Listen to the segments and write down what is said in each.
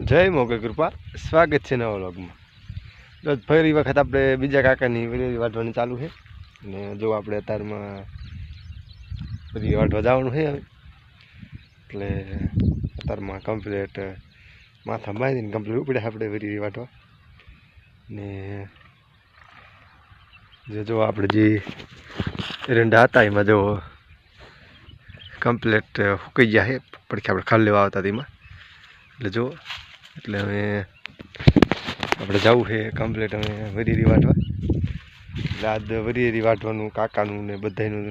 જય મોગલ કૃપા, સ્વાગત છે નવા વ્લોગમાં. તો ફરી વખત આપણે બીજા કાકાની વેરી વાટવાની ચાલુ છે. અને જો આપણે અત્યારમાં બધી વાટવા જવાનું છે હવે, એટલે અત્યારમાં કમ્પ્લીટ માથા બાંધીને કમ્પ્લીટ ઉપડે આપણે વેરી વાટવા. ને જો આપણે જે એરંડા હતા એમાં જો કમ્પ્લીટ સુકાઈ ગયા છે, પડખે આપણે ખાલી લેવા આવતા તેમાં. એટલે જો એટલે હવે આપણે જવું છે કમ્પ્લીટ હવે વરિયેરી વાટવા. એટલે આજ વરિયેરી વાટવાનું કાકાનું ને બધાનું,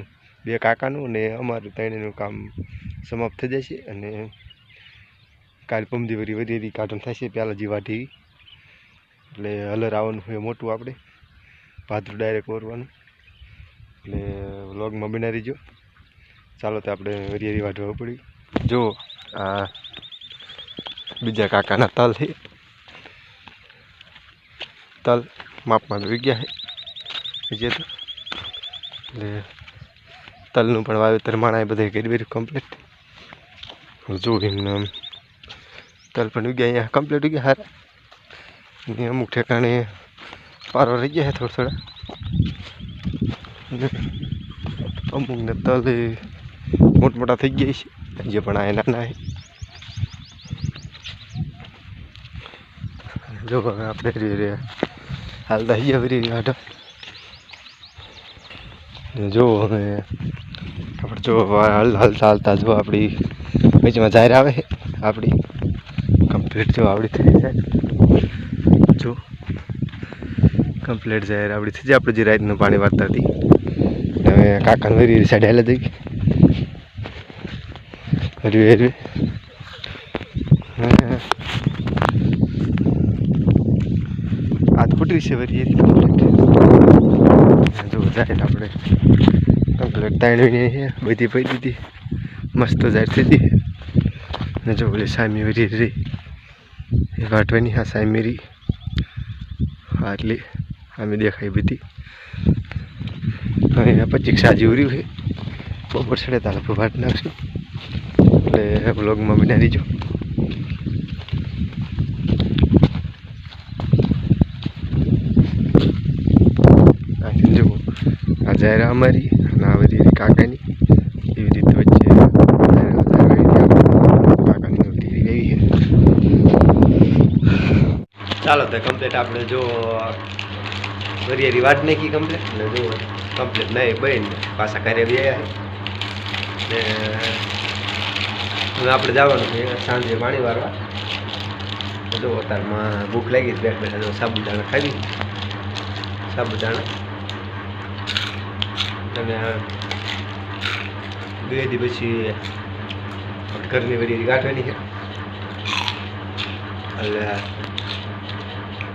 બે કાકાનું ને અમારું ત્રણેયનું કામ સમાપ્ત થઈ જાય છે. અને કાલ પમદી વરિયેરી કાઢવાનું થશે પહેલાં જે વાટી, એટલે હલર આવવાનું હોય મોટું આપણે ભાદરું ડાયરેક્ટ ઓરવાનું. એટલે વ્લોગમાં બનાવી રહીજો. ચાલો તો આપણે વરિયેરી વાટવા પડી. જો આ બીજા કાકાના તલ છે, તલ માપમાં આવી ગયા છે જે તો. એટલે તલનું પણ વાવેતર માણા બધે કરી બેરું કમ્પ્લીટ. જો એમને તલ પણ ઉગ્યા અહીંયા કમ્પ્લીટ ઉગ્યા હારા. ને અમુક ઠેકાણે પારો રહી ગયા છે થોડા થોડા. અમુકને તલ મોટા થઈ ગયા છે, જે પણ આ નાના છે. જો આપણે હાલતા ગયા વરિયેરી વાટો. જો હવે આપણે જો હાલતા હાલતા જો આપણી વચમાં જાહેર આવે છે આપણી કમ્પ્લીટ. જો આવડી થઈ જાય, જો કમ્પ્લીટ જાહેર આવડી થઈ જાય. આપણે જે રાતનું પાણી વાળતા હતી હવે કાકાને વરિયેરી સાઈડ હાલે જઈ હરવે આ ફૂટવી છે વરિયેરી કમ્પ્લીટ. જો જાહેર આપણે કમ્પ્લીટ તાણવી છે, બધી પડી દીધી મસ્ત જાહેર થઈ હતી. ને જો ઓલી સામી વરિયેરી રહી એ વાટવાની. હા સામી રહી, હા એટલી સામી દેખાય બધી. અહીંયા પછી સાજી ઉર્યું છે, બપોર ચડે તારે આપણે વાટ નાખશું. એટલે બ્લોગમાં બનાવી દીજો. જો આ જાહેરા અમારી અને આ બધી કાકાની એવી રીતે વચ્ચે કાકાની એવી છે. ચાલો તો કમ્પ્લીટ આપણે જો વરિયેરી વાટ નાખી કમ્પ્લીટ. અને જો કમ્પ્લીટ નહીં બહીને પાછા ઘરે આવ્યા ને હવે આપણે જવાનું છે સાંજે પાણી વારવા. જો અત્યારમાં ભૂખ લાગી બેઠ બેઠા જો સાબુદાણા ખાવી, સાબુદાણા. અને બે દી પછી ઘરની વરિયેરી કાઢવાની છે. એટલે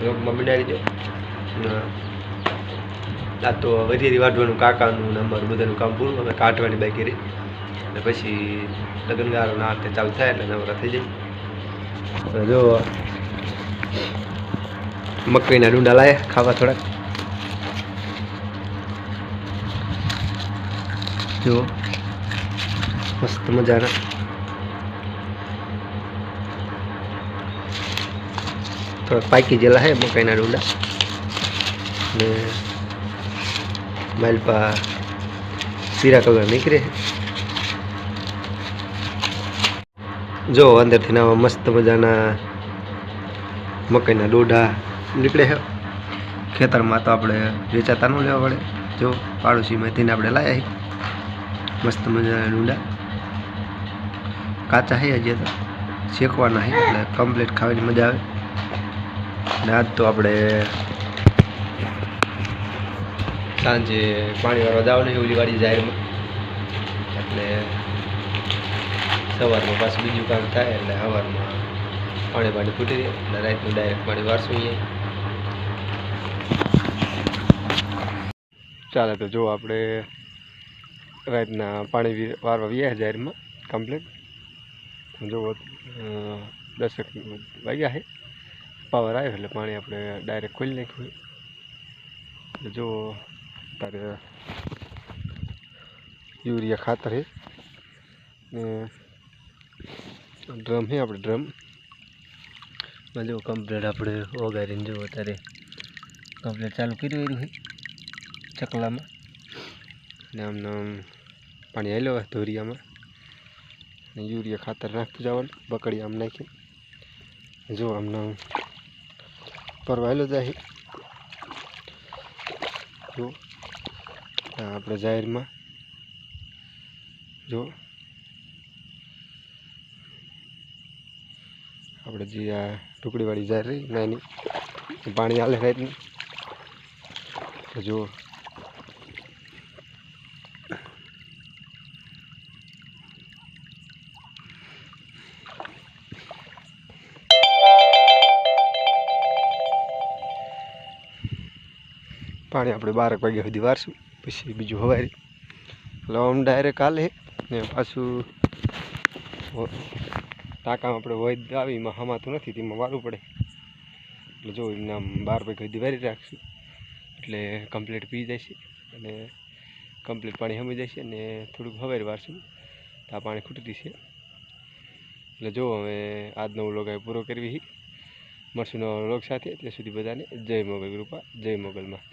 રોગમાં બનાવી દો. આ તો વરિયેરી વાટવાનું કાકાનું ને અમારું બધાનું કામ પૂરું. અમે કાઢવાની બાકી રહી ને પછી લગ્નગારો ના હાથે ચાલુ થાય એટલે નવરા થઈ જાય. જો મકાઈના ડુંડા લાયા ખાવા થોડાક. જો મસ્ત મજાના થોડાક પાકી ગયેલા છે મકાઈના ડુંડા. ને માલપા પીરા કલર નીકળે. જો અંદરથી નવા મસ્ત મજાના મકાઈના ડોડા નીકળે છે. ખેતરમાં તો આપણે વેચાતા ન લેવા પડે. જો પાડોશીમાંથી આપણે લાવ્યા મસ્ત મજાના ડુંડા. કાચા છે હજી તો શેકવાના છે એટલે કમ્પ્લીટ ખાવાની મજા આવે. ને આજ તો આપણે સાંજે પાણી વાળવા જવાનું છે ઓલી વાળી જાહેરમાં. એટલે સવારમાં પાછું બીજું કામ થાય એટલે સવારમાં પાણી ફૂટી રહે એટલે રાતનું ડાયરેક્ટ પાણી વારશું અહીંયા. ચાલે તો જો આપણે રાતના પાણી વારવા વ્યા જાહેરમાં કમ્પ્લીટ. જો 10 વાગ્યા છે, પાવર આવ્યો એટલે પાણી આપણે ડાયરેક્ટ ખોલી નાખ્યું. જો તારે યુરિયા ખાતર છે ને ડ્રમ છે આપણે ડ્રમ જો કમ્પ્લેટ આપણે ઓગારીને જો અત્યારે કમ્પ્લેટ ચાલુ કર્યું હોય ચકલામાં ને આમને પાણી હાલ્યો હોય ધોરિયામાં ને યુરિયા ખાતર નાખતું જવાનું બકડી આમ નાખી જો આમને પરવા હાલ્યો જાય જો આપણે જાહેરમાં જો આપણે જે આ ટુકડીવાળી જાહેર રહી નાની પાણી હાલે રાતનું જો પાણી આપણે 12 વાગ્યા સુધી વારશું પછી બીજું હવારી એટલે આમ ડાયરેક્ટ હાલે ને પાછું ટાંકામાં આપણે વૈદ આવી એમાં હમાતું નથી તેમાં વારવું પડે એટલે જો એમને આમ 12 વાગ્યા સુધી વારી રાખશું એટલે કમ્પ્લીટ પી જશે અને કમ્પ્લીટ પાણી હમી જશે અને થોડુંક હવારી વારશું તો આ પાણી ખૂટતી છે એટલે જો હવે આજનો વ્લોગ પૂરો કરવી મળશું નવા વ્લોગ સાથે ત્યાં સુધી બધાને જય મોગલ કૃપા જય મોગલમાં.